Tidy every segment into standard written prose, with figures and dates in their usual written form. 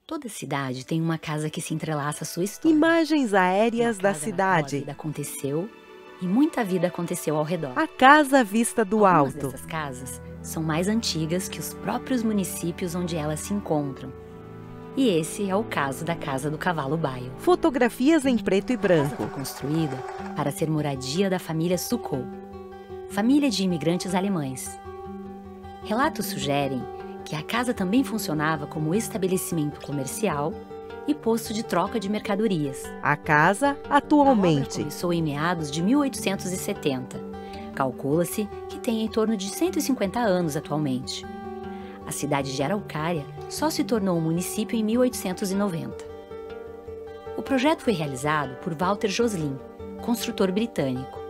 Toda cidade tem uma casa que se entrelaça à sua história. Imagens aéreas Uma da casa na qual a cidade. vida aconteceu e muita vida aconteceu ao redor. A casa vista do Algumas alto. dessas casas são mais antigas que os próprios municípios onde elas se encontram. E esse é o caso da Casa do Cavalo Baio. Fotografias em preto e A casa branco. foi construída para ser moradia da família Sucou, família de imigrantes alemães. Relatos sugerem que a casa também funcionava como estabelecimento comercial e posto de troca de mercadorias. A casa, A obra atualmente. começou em meados de 1870. Calcula-se que tem em torno de 150 anos atualmente. A cidade de Araucária só se tornou um município em 1890. O projeto foi realizado por Walter Joslin, construtor britânico.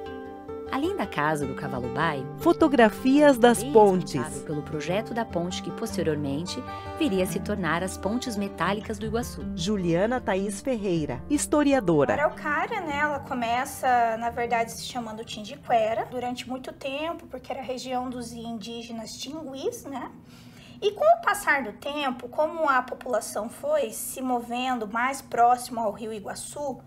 Além da Casa do Cavalo Baio, Fotografias das também é pontes. responsável pelo projeto da ponte que posteriormente viria a se tornar as Pontes Metálicas do Iguaçu. Juliana Thaís Ferreira, A historiadora. Araucária, né, ela começa, na verdade, se chamando Tindiquera, durante muito tempo, porque era a região dos indígenas tinguis, né? E com o passar do tempo, como a população foi se movendo mais próximo ao rio Iguaçu,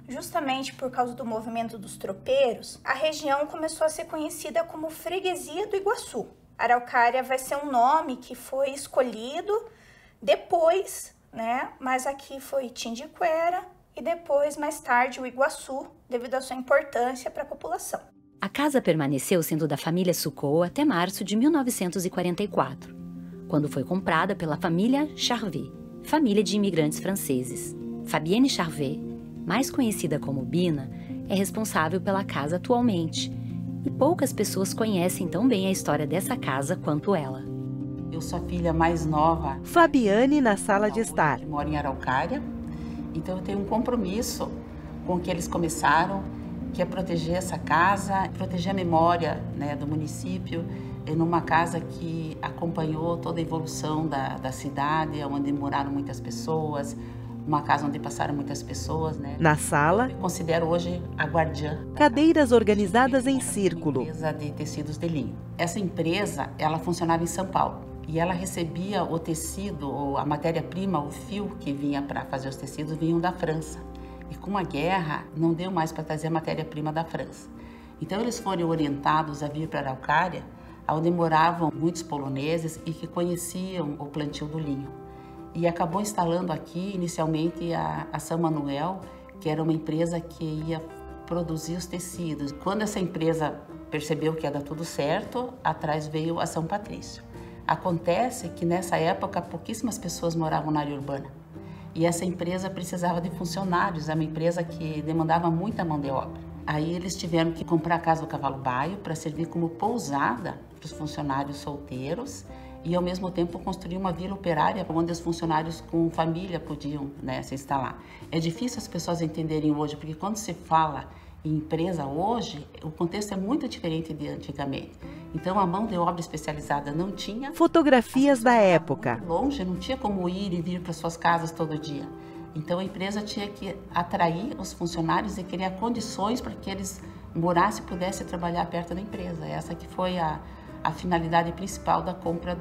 justamente por causa do movimento dos tropeiros, a região começou a ser conhecida como Freguesia do Iguaçu. Araucária vai ser um nome que foi escolhido depois, né? Mas aqui foi Tindiquera e depois, mais tarde, o Iguaçu, devido à sua importância para a população. A casa permaneceu sendo da família Sucou até março de 1944, quando foi comprada pela família Charvet, família de imigrantes franceses. Fabienne Charvet, mais conhecida como Bina, é responsável pela casa atualmente, e poucas pessoas conhecem tão bem a história dessa casa quanto ela. Eu sou a filha mais nova. Fabiane na sala de estar. Que mora em Araucária. Então eu tenho um compromisso com o que eles começaram, que é proteger essa casa, proteger a memória, né, do município, numa casa que acompanhou toda a evolução da cidade, onde moraram muitas pessoas, uma casa onde passaram muitas pessoas, né? Na sala, Eu considero hoje a guardiã. cadeiras organizadas em círculo. Empresa de tecidos de linho. Essa empresa, ela funcionava em São Paulo e ela recebia o tecido, ou a matéria-prima, o fio que vinha para fazer os tecidos, vinham da França. E com a guerra, não deu mais para trazer a matéria-prima da França. Então eles foram orientados a vir para Araucária, onde moravam muitos poloneses e que conheciam o plantio do linho. E acabou instalando aqui, inicialmente, a São Manuel, que era uma empresa que ia produzir os tecidos. Quando essa empresa percebeu que ia dar tudo certo, atrás veio a São Patrício. Acontece que nessa época pouquíssimas pessoas moravam na área urbana. E essa empresa precisava de funcionários, é uma empresa que demandava muita mão de obra. Aí eles tiveram que comprar a Casa do Cavalo Baio para servir como pousada para os funcionários solteiros e, ao mesmo tempo, construir uma vila operária onde os funcionários com família podiam, né, se instalar. É difícil as pessoas entenderem hoje, porque quando se fala em empresa hoje, o contexto é muito diferente de antigamente. Então, a mão de obra especializada não tinha. Fotografias da época. Longe, não tinha como ir e vir para suas casas todo dia. Então, a empresa tinha que atrair os funcionários e criar condições para que eles morassem e pudessem trabalhar perto da empresa. Essa que foi a finalidade principal da compra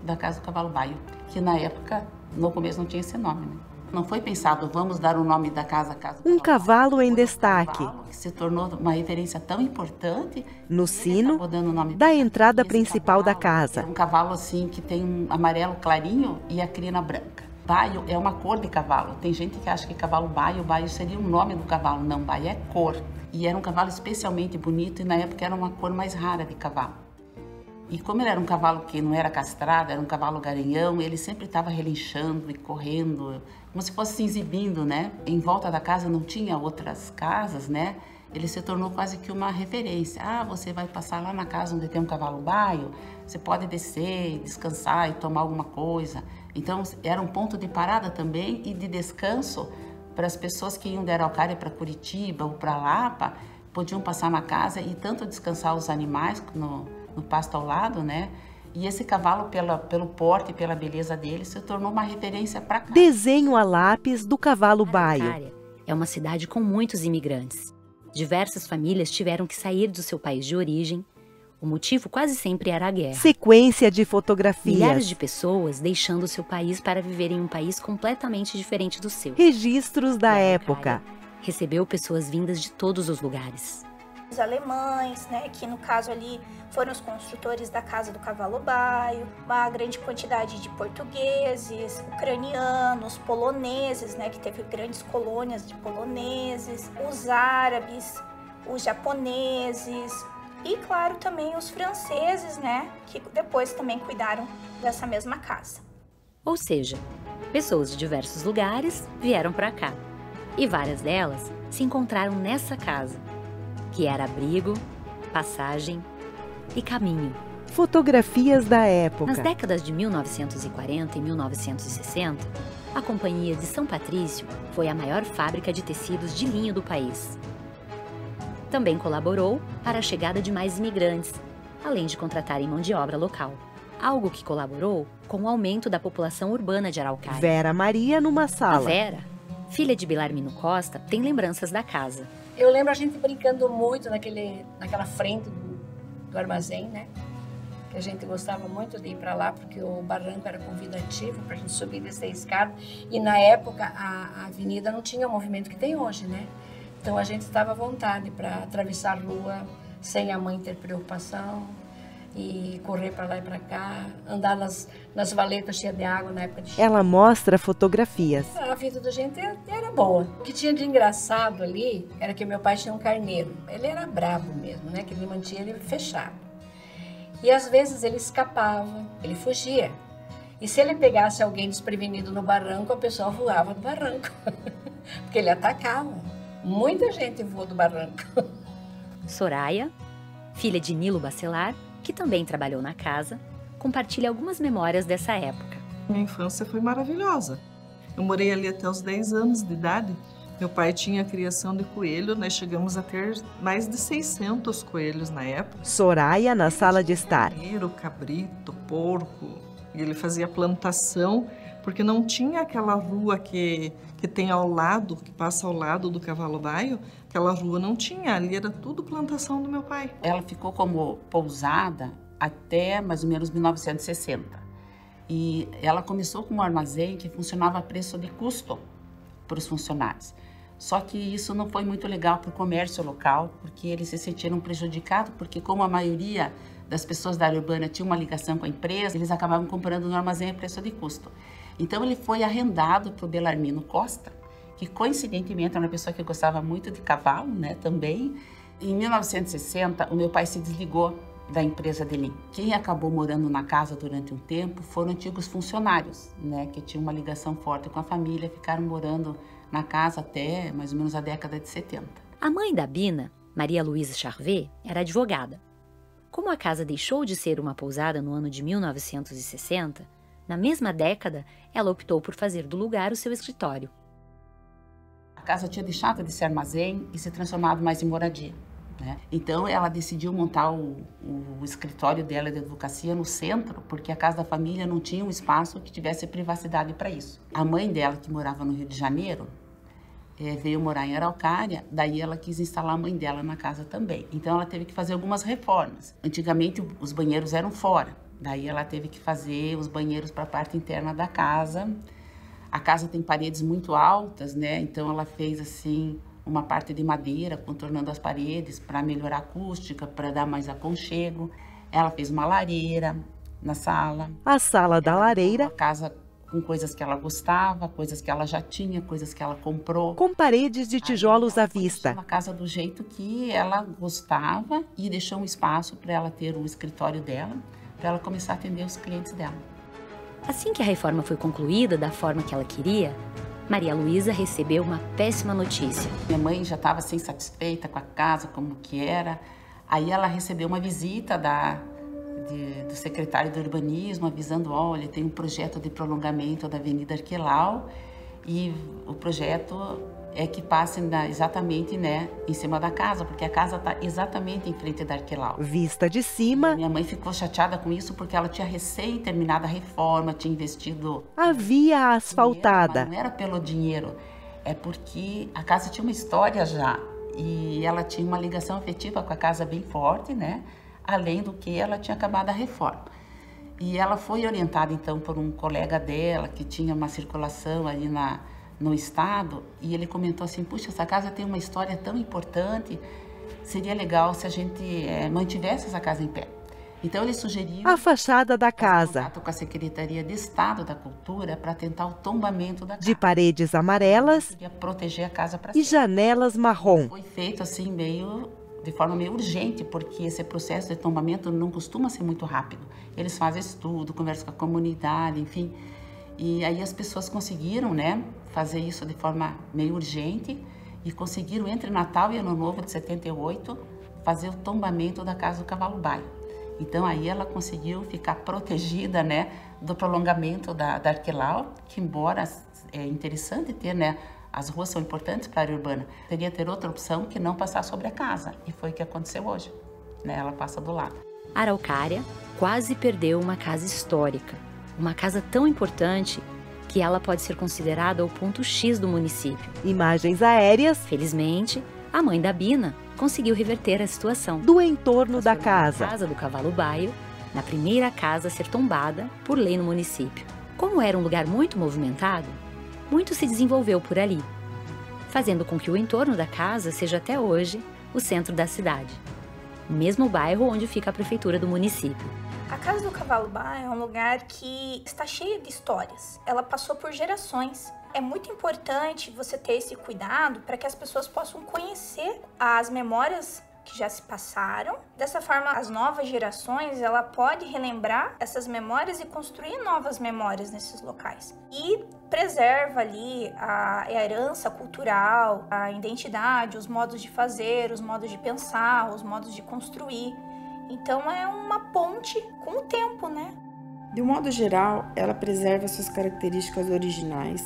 da Casa do Cavalo Baio, que na época, no começo, não tinha esse nome, né? Não foi pensado, vamos dar o nome da casa, Casa do Um Cavalo cavalo Baio. em Foi um destaque. cavalo que se tornou uma referência tão importante. No Ele sino acabou dando o nome da entrada Esse principal da cavalo casa. É um cavalo assim que tem um amarelo clarinho e a crina branca. Baio é uma cor de cavalo. Tem gente que acha que cavalo baio seria o nome do cavalo. Não, baio é cor. E era um cavalo especialmente bonito e na época era uma cor mais rara de cavalo. E como ele era um cavalo que não era castrado, era um cavalo garanhão, ele sempre estava relinchando e correndo, como se fosse se exibindo, né? Em volta da casa não tinha outras casas, né? Ele se tornou quase que uma referência. Ah, você vai passar lá na casa onde tem um cavalo baio, você pode descer, descansar e tomar alguma coisa. Então, era um ponto de parada também e de descanso para as pessoas que iam de Araucária para Curitiba ou para Lapa, podiam passar na casa e tanto descansar os animais no pasto ao lado, né? E esse cavalo, pelo porte e pela beleza dele, se tornou uma referência para cá. Desenho a lápis do cavalo baio. Araucária é uma cidade com muitos imigrantes. Diversas famílias tiveram que sair do seu país de origem O motivo quase sempre era a guerra. Sequência de fotografias. Milhares de pessoas deixando seu país para viver em um país completamente diferente do seu. Registros da E a época. Araucária recebeu pessoas vindas de todos os lugares. Os alemães, né, que no caso ali foram os construtores da Casa do Cavalo Baio, uma grande quantidade de portugueses, ucranianos, poloneses, né, que teve grandes colônias de poloneses, os árabes, os japoneses e, claro, também os franceses, né, que depois também cuidaram dessa mesma casa. Ou seja, pessoas de diversos lugares vieram para cá. E várias delas se encontraram nessa casa, que era abrigo, passagem e caminho. Fotografias da época. Nas décadas de 1940 e 1960, a Companhia de São Patrício foi a maior fábrica de tecidos de linho do país. Também colaborou para a chegada de mais imigrantes, além de contratarem mão de obra local. Algo que colaborou com o aumento da população urbana de Araucária. Vera Maria numa A sala. Vera, filha de Belarmino Costa, tem lembranças da casa. Eu lembro a gente brincando muito naquela frente do armazém, né? Que a gente gostava muito de ir para lá, porque o barranco era convidativo para a gente subir e descer a escada. E na época a avenida não tinha o movimento que tem hoje, né? Então a gente estava à vontade para atravessar a rua sem a mãe ter preocupação e correr para lá e para cá, andar nas valetas cheias de água na época de chuva. Ela mostra fotografias. A vida da gente era boa. O que tinha de engraçado ali era que meu pai tinha um carneiro. Ele era brabo mesmo, né? Que ele mantinha ele fechado. E às vezes ele escapava, ele fugia. E se ele pegasse alguém desprevenido no barranco, a pessoa voava do barranco. Porque ele atacava. Muita gente voou do barranco. Soraya, filha de Nilo Bacelar, que também trabalhou na casa, compartilha algumas memórias dessa época. Minha infância foi maravilhosa. Eu morei ali até os 10 anos de idade. Meu pai tinha criação de coelho, nós chegamos a ter mais de 600 coelhos na época. Soraya na sala de estar. Carneiro, cabrito, porco. E ele fazia plantação, porque não tinha aquela rua que tem ao lado, que passa ao lado do Cavalo Baio. Aquela rua não tinha, ali era tudo plantação do meu pai. Ela ficou como pousada até mais ou menos 1960. E ela começou com um armazém que funcionava a preço de custo para os funcionários. Só que isso não foi muito legal para o comércio local, porque eles se sentiram prejudicados, porque como a maioria das pessoas da área urbana tinha uma ligação com a empresa, eles acabavam comprando no armazém a preço de custo. Então ele foi arrendado para o Belarmino Costa, que coincidentemente era uma pessoa que gostava muito de cavalo, né, também. Em 1960, o meu pai se desligou da empresa dele. Quem acabou morando na casa durante um tempo foram antigos funcionários, né, que tinham uma ligação forte com a família, ficaram morando na casa até mais ou menos a década de 70. A mãe da Bina, Maria Luísa Charvet, era advogada. Como a casa deixou de ser uma pousada no ano de 1960, na mesma década, ela optou por fazer do lugar o seu escritório. A casa tinha deixado de ser armazém e se transformado mais em moradia, né? Então ela decidiu montar o escritório dela de advocacia no centro, porque a casa da família não tinha um espaço que tivesse privacidade para isso. A mãe dela, que morava no Rio de Janeiro, veio morar em Araucária, daí ela quis instalar a mãe dela na casa também. Então ela teve que fazer algumas reformas. Antigamente os banheiros eram fora, daí ela teve que fazer os banheiros para a parte interna da casa. A casa tem paredes muito altas, né? Então ela fez assim uma parte de madeira, contornando as paredes para melhorar a acústica, para dar mais aconchego. Ela fez uma lareira na sala. A sala da lareira. A casa com coisas que ela gostava, coisas que ela já tinha, coisas que ela comprou. Com paredes de tijolos à vista. Uma casa do jeito que ela gostava e deixou um espaço para ela ter o escritório dela, para ela começar a atender os clientes dela. Assim que a reforma foi concluída da forma que ela queria, Maria Luísa recebeu uma péssima notícia. Minha mãe já estava assim, satisfeita com a casa, como que era. Aí ela recebeu uma visita do secretário do urbanismo, avisando, olha, tem um projeto de prolongamento da Avenida Arquelau e o projeto é que passe exatamente, né, em cima da casa, porque a casa está exatamente em frente da Arquelau. Vista de cima. Minha mãe ficou chateada com isso porque ela tinha recém terminado a reforma, tinha investido... A via asfaltada. Dinheiro, mas não era pelo dinheiro, é porque a casa tinha uma história já e ela tinha uma ligação afetiva com a casa bem forte, né? além do que ela tinha acabado a reforma. E ela foi orientada, então, por um colega dela, que tinha uma circulação ali no estado, e ele comentou assim, puxa, essa casa tem uma história tão importante, seria legal se a gente mantivesse essa casa em pé. Então ele sugeriu A fachada da casa, contato com a Secretaria de Estado da Cultura para tentar o tombamento da casa. de paredes amarelas Queria proteger a casa para e janelas marrom. Foi feito assim de forma meio urgente, porque esse processo de tombamento não costuma ser muito rápido. Eles fazem estudo, conversam com a comunidade, enfim. E aí as pessoas conseguiram, né, fazer isso de forma meio urgente e conseguiram entre Natal e Ano Novo de 78 fazer o tombamento da casa do Cavalo Baio. Então aí ela conseguiu ficar protegida, né, do prolongamento da Arquelau, que embora é interessante ter, né, as ruas são importantes para a área urbana, teria ter outra opção que não passar sobre a casa, e foi o que aconteceu hoje, né, ela passa do lado. A Araucária quase perdeu uma casa histórica, uma casa tão importante que ela pode ser considerada o ponto X do município. Imagens aéreas Felizmente, a mãe da Bina conseguiu reverter a situação. do entorno da Transformou casa. A casa do Cavalo Baio na primeira casa a ser tombada por lei no município. Como era um lugar muito movimentado, muito se desenvolveu por ali, fazendo com que o entorno da casa seja até hoje o centro da cidade, mesmo o bairro onde fica a prefeitura do município. A Casa do Cavalo Baio é um lugar que está cheio de histórias. Ela passou por gerações. É muito importante você ter esse cuidado para que as pessoas possam conhecer as memórias que já se passaram. Dessa forma, as novas gerações, ela pode relembrar essas memórias e construir novas memórias nesses locais. E preserva ali a herança cultural, a identidade, os modos de fazer, os modos de pensar, os modos de construir. Então é uma ponte com o tempo, né? De um modo geral, ela preserva suas características originais,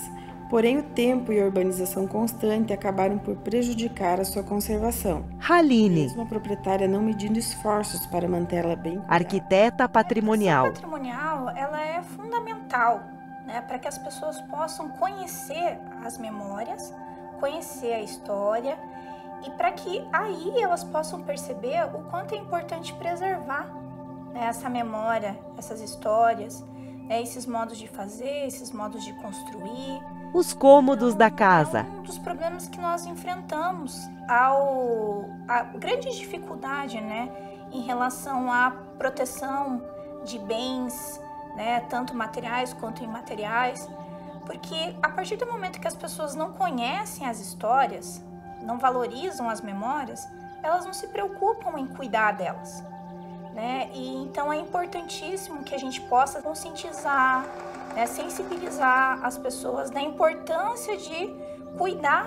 porém o tempo e a urbanização constante acabaram por prejudicar a sua conservação. Haline, Mesmo a proprietária não medindo esforços para mantê-la bem cuidada. arquiteta patrimonial. A patrimonial, ela é fundamental, né, para que as pessoas possam conhecer as memórias, conhecer a história e para que aí elas possam perceber o quanto é importante preservar, né, essa memória, essas histórias, né, esses modos de fazer, esses modos de construir. Os cômodos da casa. É um dos problemas que nós enfrentamos, a grande dificuldade, né, em relação à proteção de bens, né, tanto materiais quanto imateriais, porque a partir do momento que as pessoas não conhecem as histórias, não valorizam as memórias, elas não se preocupam em cuidar delas, né? E então é importantíssimo que a gente possa conscientizar, né, sensibilizar as pessoas da importância de cuidar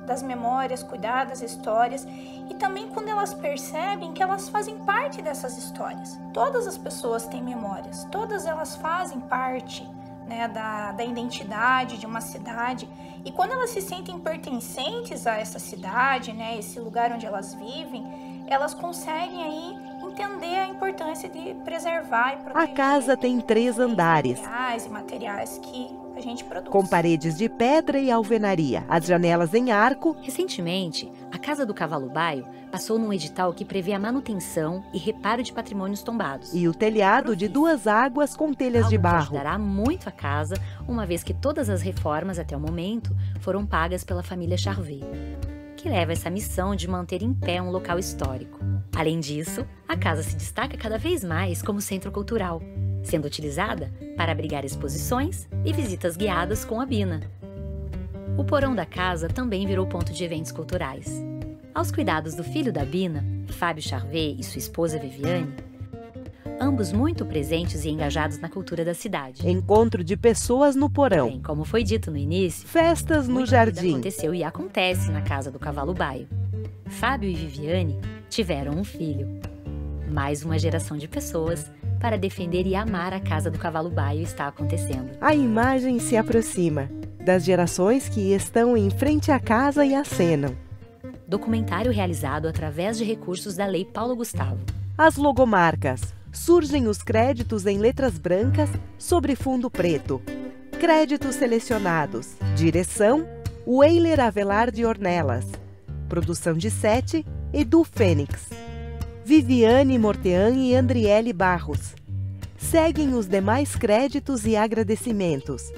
das memórias, cuidar das histórias e também quando elas percebem que elas fazem parte dessas histórias. Todas as pessoas têm memórias, todas elas fazem parte, né, da identidade de uma cidade e quando elas se sentem pertencentes a essa cidade, né, esse lugar onde elas vivem, elas conseguem aí entender a importância de preservar e proteger. A casa tem 3 andares, E materiais que a gente produz. com paredes de pedra e alvenaria. As janelas em arco, Recentemente, a Casa do Cavalo Baio passou num edital que prevê a manutenção e reparo de patrimônios tombados. e o telhado de 2 águas com telhas Algo de que barro. ajudará muito a casa, uma vez que todas as reformas até o momento foram pagas pela família Charvet, que leva essa missão de manter em pé um local histórico. Além disso, a casa se destaca cada vez mais como centro cultural, sendo utilizada para abrigar exposições e visitas guiadas com a Bina. O porão da casa também virou ponto de eventos culturais. Aos cuidados do filho da Bina, Fábio Charvet, e sua esposa Viviane, ambos muito presentes e engajados na cultura da cidade. Encontro de pessoas no porão. Bem, como foi dito no início, Festas no muita vida jardim. aconteceu e acontece na Casa do Cavalo Baio. Fábio e Viviane tiveram um filho. Mais uma geração de pessoas para defender e amar a Casa do Cavalo Baio está acontecendo. A imagem se aproxima das gerações que estão em frente à casa e acenam. Documentário realizado através de recursos da Lei Paulo Gustavo. As logomarcas. Surgem os créditos em letras brancas sobre fundo preto. Créditos selecionados. Direção: Weiler Avelar de Ornelas. Produção de Sete: Edu Fênix. Viviane Mortean e Andriele Barros. Seguem os demais créditos e agradecimentos.